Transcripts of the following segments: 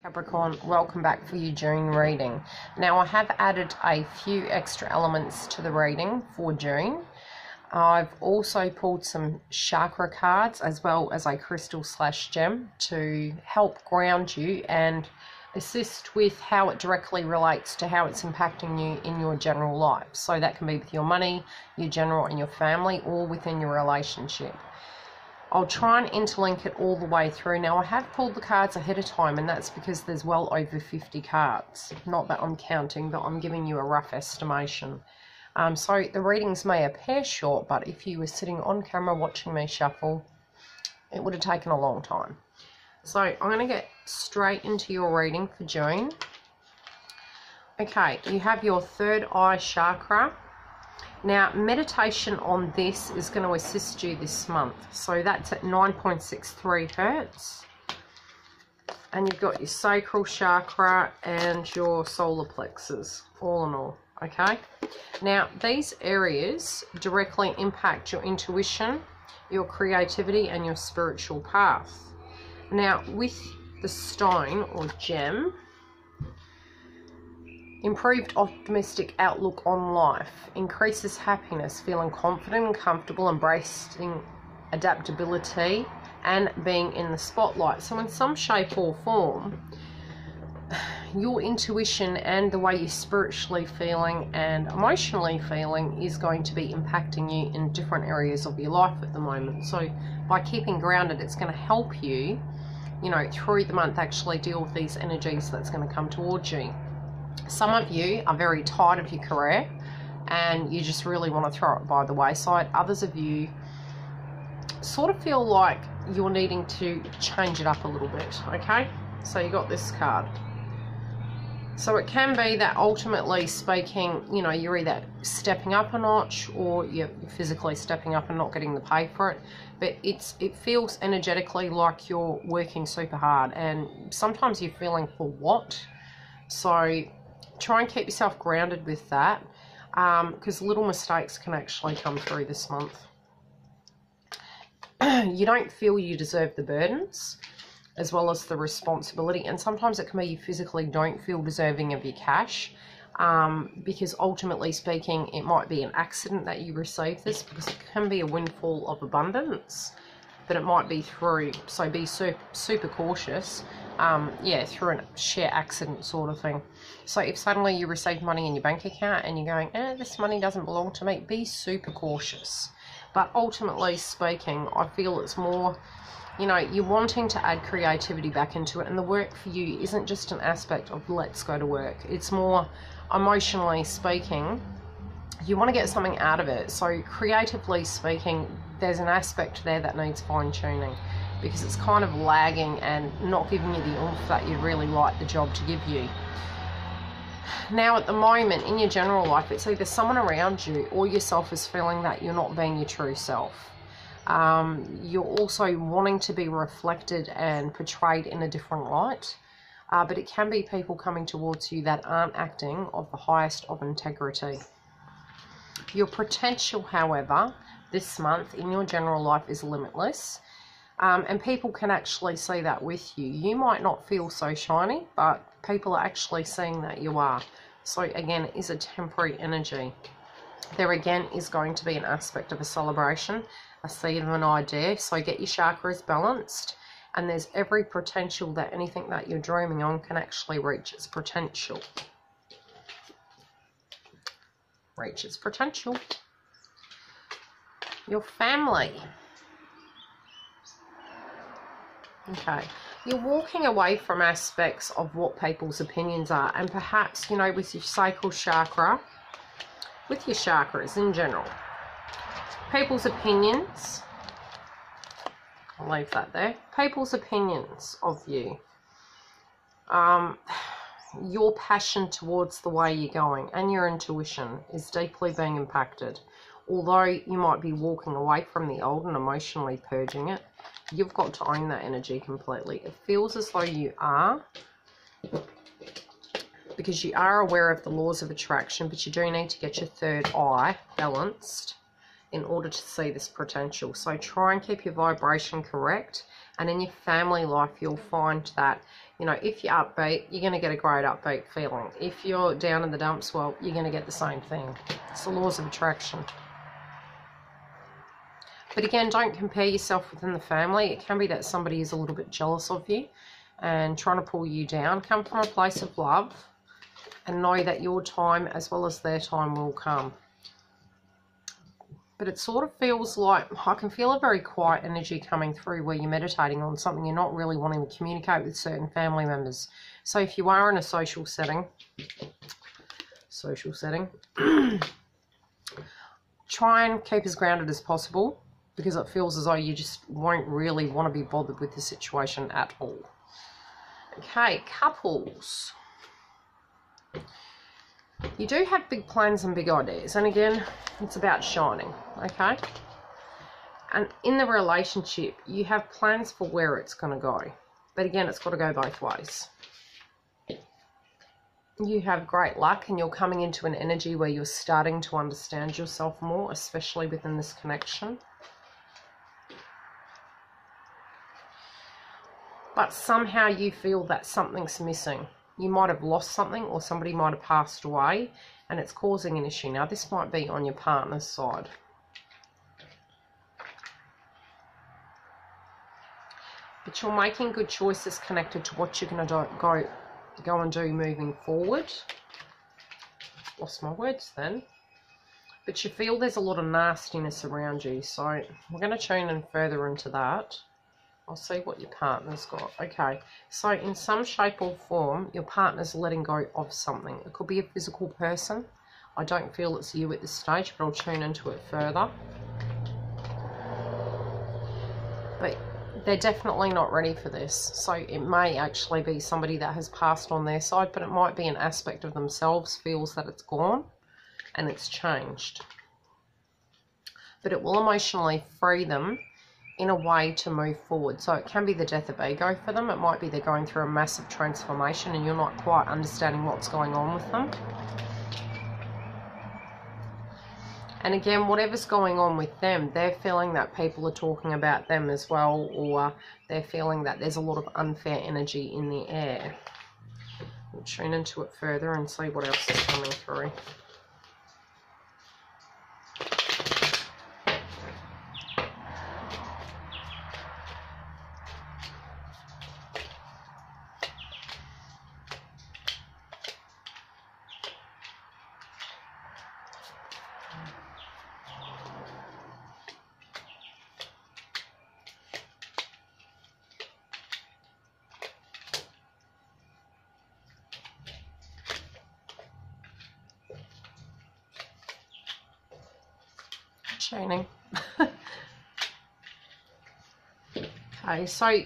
Capricorn, welcome back for your June reading. Now I have added a few extra elements to the reading for June. I've also pulled some chakra cards as well as a crystal/gem to help ground you and assist with how it directly relates to how it's impacting you in your general life. So that can be with your money, your general and your family, or within your relationship. I'll try and interlink it all the way through. Now, I have pulled the cards ahead of time, and that's because there's well over 50 cards. Not that I'm counting, but I'm giving you a rough estimation. So the readings may appear short, but if you were sitting on camera watching me shuffle, it would have taken a long time. So I'm going to get straight into your reading for June. Okay, you have your third eye chakra. Now, meditation on this is going to assist you this month. So that's at 9.63 Hertz. And you've got your sacral chakra and your solar plexus, all in all. Okay? Now, these areas directly impact your intuition, your creativity, and your spiritual path. Now, with the stone or gem, improved optimistic outlook on life, increases happiness, feeling confident and comfortable, embracing adaptability and being in the spotlight. So in some shape or form, your intuition and the way you're spiritually feeling and emotionally feeling is going to be impacting you in different areas of your life at the moment. So by keeping grounded, it's going to help you, through the month actually deal with these energies that's going to come towards you. Some of you are very tired of your career and you just really want to throw it by the wayside. Others of you sort of feel like you're needing to change it up a little bit, okay? So you got this card. So it can be that ultimately speaking, you're either stepping up a notch or you're physically stepping up and not getting the pay for it. But it feels energetically like you're working super hard and sometimes you're feeling for what? So try and keep yourself grounded with that because little mistakes can actually come through this month. You don't feel you deserve the burdens as well as the responsibility, and sometimes it can be you physically don't feel deserving of your cash because ultimately speaking it might be an accident that you receive this, because it can be a windfall of abundance, but it might be through, so be super cautious, through a sheer accident sort of thing. So if suddenly you receive money in your bank account and you're going, this money doesn't belong to me, be super cautious. But ultimately speaking, I feel it's more, you're wanting to add creativity back into it, and the work for you isn't just an aspect of let's go to work. It's more emotionally speaking, you want to get something out of it. So creatively speaking, there's an aspect there that needs fine-tuning because it's kind of lagging and not giving you the oomph that you'd really like the job to give you. Now at the moment in your general life, it's either someone around you or yourself is feeling that you're not being your true self. You're also wanting to be reflected and portrayed in a different light, but it can be people coming towards you that aren't acting of the highest of integrity. Your potential, however, this month in your general life is limitless, and people can actually see that with you. You might not feel so shiny, but people are actually seeing that you are. So again, it is a temporary energy. There again is going to be an aspect of a celebration, a seed of an idea. So get your chakras balanced, and there's every potential that anything that you're dreaming on can actually reach its potential. Reach its potential. Your family. Okay, you're walking away from aspects of what people's opinions are, and perhaps, with your sacral chakra, with your chakras in general, people's opinions, I'll leave that there, people's opinions of you, your passion towards the way you're going and your intuition is deeply being impacted. Although you might be walking away from the old and emotionally purging it, you've got to own that energy completely. It feels as though you are, because you are aware of the laws of attraction, but you do need to get your third eye balanced in order to see this potential. So try and keep your vibration correct, and in your family life you'll find that You know, if you're upbeat, you're going to get a great upbeat feeling. If you're down in the dumps, well, you're going to get the same thing. It's the laws of attraction. But again, don't compare yourself within the family. It can be that somebody is a little bit jealous of you and trying to pull you down. Come from a place of love and know that your time as well as their time will come. But it sort of feels like, I can feel a very quiet energy coming through where you're meditating on something. You're not really wanting to communicate with certain family members. So if you are in a social setting, try and keep as grounded as possible, because it feels as though you just won't really want to be bothered with the situation at all. Okay, couples. You do have big plans and big ideas, and again, it's about shining, okay? And in the relationship, you have plans for where it's going to go, but again, it's got to go both ways. You have great luck, and you're coming into an energy where you're starting to understand yourself more, especially within this connection. But somehow you feel that something's missing. You might have lost something, or somebody might have passed away, and it's causing an issue. Now, this might be on your partner's side. But you're making good choices connected to what you're going to go and do moving forward. Lost my words then. But you feel there's a lot of nastiness around you, so we're going to tune in further into that. I'll see what your partner's got. Okay, so in some shape or form, your partner's letting go of something. It could be a physical person. I don't feel it's you at this stage, but I'll tune into it further. But they're definitely not ready for this. So it may actually be somebody that has passed on their side, but it might be an aspect of themselves feels that it's gone and it's changed. But it will emotionally free them in a way to move forward. So it can be the death of ego for them. It might be they're going through a massive transformation and you're not quite understanding what's going on with them. And again, whatever's going on with them, they're feeling that people are talking about them as well, or they're feeling that there's a lot of unfair energy in the air. We'll tune into it further and see what else is coming through. Chaining. Okay, so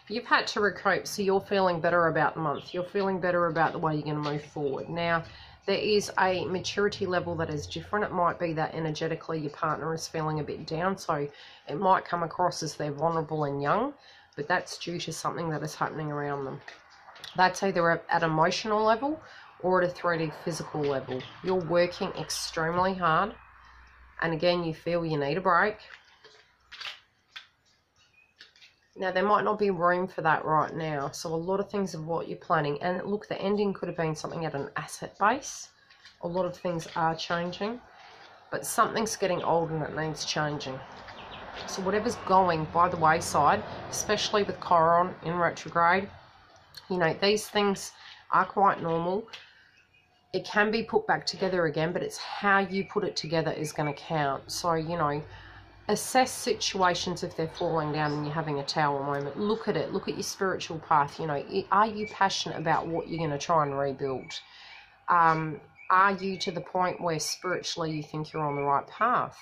you've had to recoup, so you're feeling better about the month. You're feeling better about the way you're going to move forward. Now, there is a maturity level that is different. It might be that energetically your partner is feeling a bit down, so it might come across as they're vulnerable and young, but that's due to something that is happening around them. That's either at an emotional level or at a 3D physical level. You're working extremely hard. And again, you feel you need a break. Now, there might not be room for that right now. So a lot of things of what you're planning. And look, the ending could have been something at an asset base. A lot of things are changing. But something's getting old and it needs changing. So whatever's going by the wayside, especially with Chiron in retrograde, you know, these things are quite normal. It can be put back together again, but it's how you put it together is going to count. So, you know, assess situations if they're falling down and you're having a tower moment. Look at it. Look at your spiritual path. You know, are you passionate about what you're going to try and rebuild? Are you to the point where spiritually you think you're on the right path?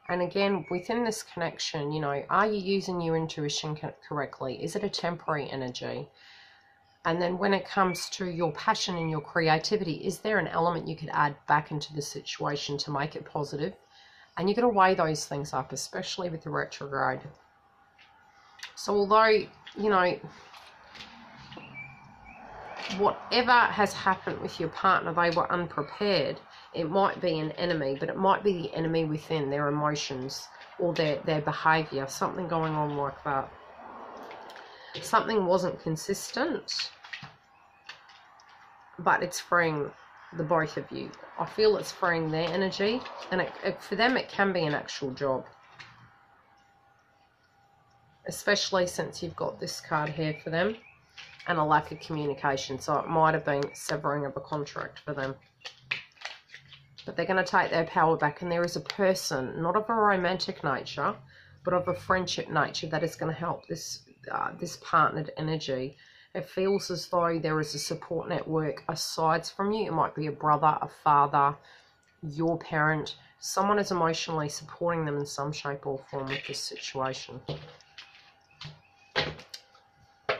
And again, within this connection, you know, are you using your intuition correctly? Is it a temporary energy? And then when it comes to your passion and your creativity, is there an element you could add back into the situation to make it positive? And you've got to weigh those things up, especially with the retrograde. So although, you know, whatever has happened with your partner, they were unprepared. It might be an enemy, but it might be the enemy within their emotions or their behaviour, something going on like that. Something wasn't consistent, but it's freeing the both of you. I feel it's freeing their energy, and for them it can be an actual job. Especially since you've got this card here for them and a lack of communication. So it might have been severing of a contract for them. But they're going to take their power back, and there is a person, not of a romantic nature, but of a friendship nature, that is going to help this this partnered energy. It feels as though there is a support network aside from you. It might be a brother, a father, your parent. Someone is emotionally supporting them in some shape or form with this situation.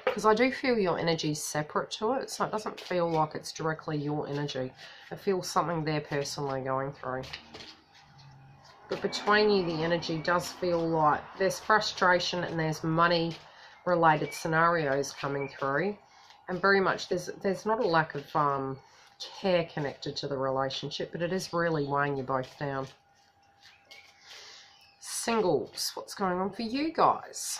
Because I do feel your energy is separate to it, so it doesn't feel like it's directly your energy. It feels something they're personally going through. But between you, the energy does feel like there's frustration and there's money-related scenarios coming through. And very much there's not a lack of care connected to the relationship, but it is really weighing you both down. Singles, what's going on for you guys?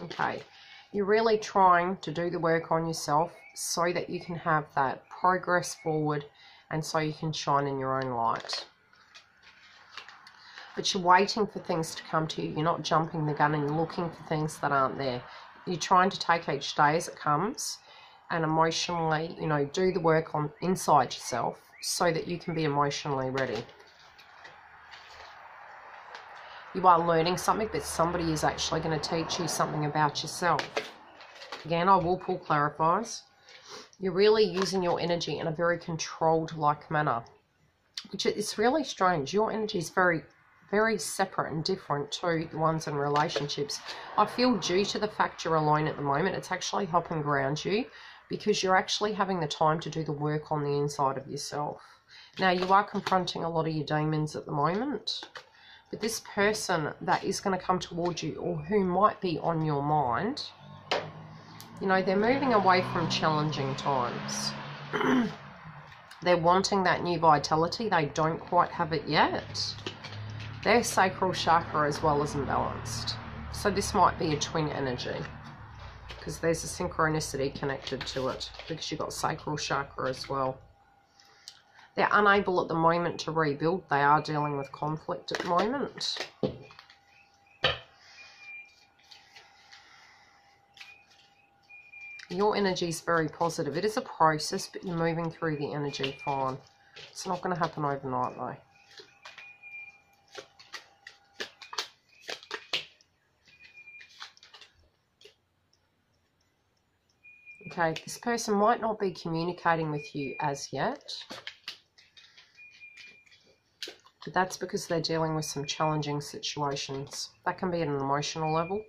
Okay, you're really trying to do the work on yourself so that you can have that progress forward and so you can shine in your own light. But you're waiting for things to come to you. You're not jumping the gun and you're looking for things that aren't there. You're trying to take each day as it comes and emotionally, you know, do the work on inside yourself so that you can be emotionally ready. You are learning something, but somebody is actually going to teach you something about yourself. Again, I will pull clarifiers. You're really using your energy in a very controlled-like manner, which is really strange. Your energy is very, very separate and different to the ones in relationships. I feel due to the fact you're alone at the moment, it's actually helping ground you because you're actually having the time to do the work on the inside of yourself. Now, you are confronting a lot of your demons at the moment. But this person that is going to come towards you, or who might be on your mind, you know, they're moving away from challenging times. They're wanting that new vitality. They don't quite have it yet. Their sacral chakra as well is imbalanced. So this might be a twin energy, because there's a synchronicity connected to it, because you've got sacral chakra as well. They're unable at the moment to rebuild. They are dealing with conflict at the moment. Your energy is very positive. It is a process, but you're moving through the energy fine. It's not going to happen overnight, though. Okay, this person might not be communicating with you as yet. But that's because they're dealing with some challenging situations. That can be at an emotional level.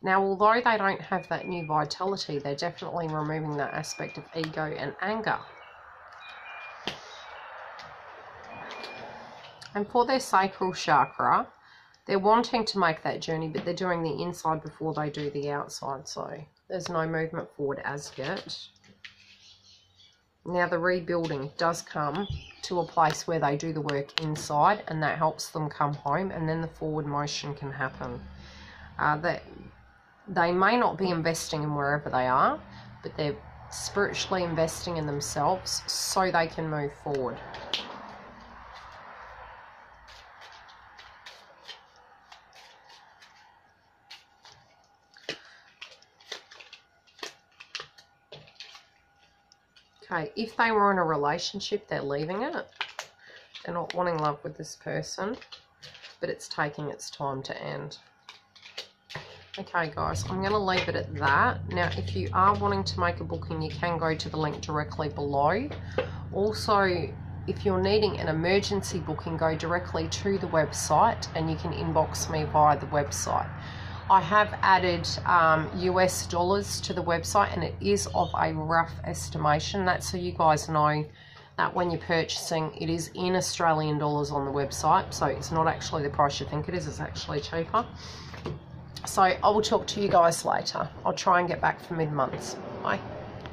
Now, although they don't have that new vitality, they're definitely removing that aspect of ego and anger. And for their sacral chakra, they're wanting to make that journey, but they're doing the inside before they do the outside. So there's no movement forward as yet. Now, the rebuilding does come to a place where they do the work inside, and that helps them come home, and then the forward motion can happen. They may not be investing in wherever they are, but they're spiritually investing in themselves so they can move forward. Okay, if they were in a relationship, they're leaving it. They're not wanting love with this person, but it's taking its time to end. Okay, guys, I'm going to leave it at that. Now, if you are wanting to make a booking, you can go to the link directly below. Also, if you're needing an emergency booking, go directly to the website and you can inbox me via the website. I have added US dollars to the website, and it is of a rough estimation. That's so you guys know that when you're purchasing, it is in Australian dollars on the website. So it's not actually the price you think it is. It's actually cheaper. So I will talk to you guys later. I'll try and get back for mid-months. Bye.